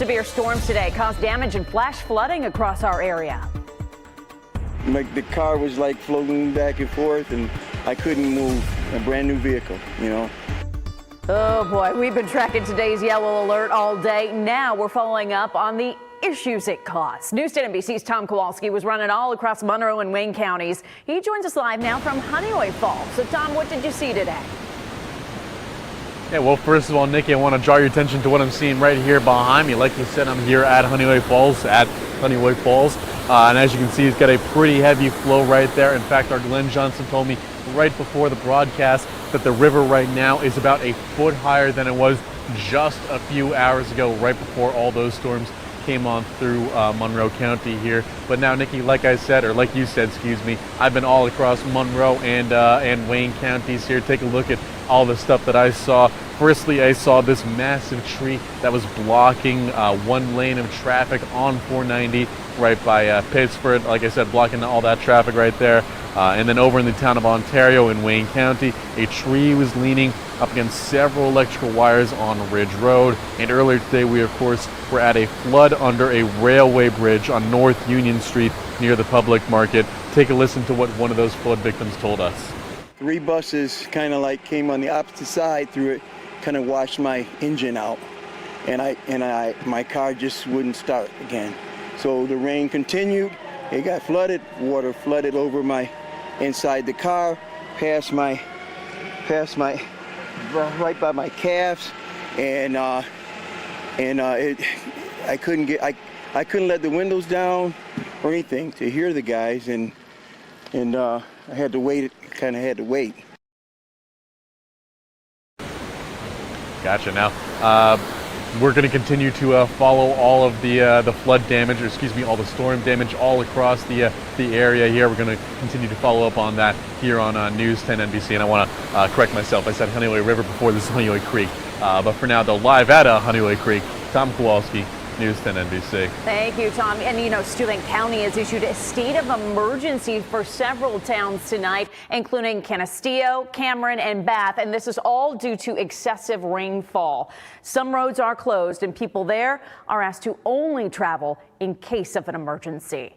severe storms today caused damage and flash flooding across our area. The car was like floating back and forth, and I couldn't move. A brand new vehicle, you know. Oh boy, we've been tracking today's yellow alert all day. Now we're following up on the issues it caused. News 10 NBC's Tom Kowalski was running all across Monroe and Wayne counties. He joins us live now from Honeyway Falls. So Tom, what did you see today? Yeah, well, first of all, Nikki, I want to draw your attention to what I'm seeing right here behind me. Like you said, I'm here at Honeyway Falls, and as you can see, it's got a pretty heavy flow right there. In fact, our Glenn Johnson told me right before the broadcast that the river right now is about a foot higher than it was just a few hours ago, right before all those storms came on through Monroe County here. But now, Nikki, like I said, or like you said, excuse me, I've been all across Monroe and Wayne counties here. Take a look at all the stuff that I saw. Firstly, I saw this massive tree that was blocking one lane of traffic on 490 right by Pittsburgh. Like I said, blocking all that traffic right there. And then over in the town of Ontario in Wayne County, a tree was leaning up against several electrical wires on Ridge Road. And earlier today, we of course were at a flood under a railway bridge on North Union Street near the public market. Take a listen to what one of those flood victims told us. 3 buses kind of like came on the opposite side through it, kind of washed my engine out, and my car just wouldn't start again. So the rain continued. It got flooded. Water flooded over my inside the car, past my right by my calves, and I couldn't let the windows down or anything to hear the guys, and I had to wait. Kind of had to wait. Gotcha. Now, we're going to continue to follow all of the flood damage, or excuse me, all the storm damage all across the area here. We're going to continue to follow up on that here on News 10 NBC. And I want to correct myself. I said Honeyway River before. This is Honeyway Creek. But for now, though, live at Honeyway Creek, Tom Kowalski, News 10 NBC. Thank you, Tom. And you know, Steuben County has issued a state of emergency for several towns tonight, including Canisteo, Cameron, and Bath. And this is all due to excessive rainfall. Some roads are closed, and people there are asked to only travel in case of an emergency.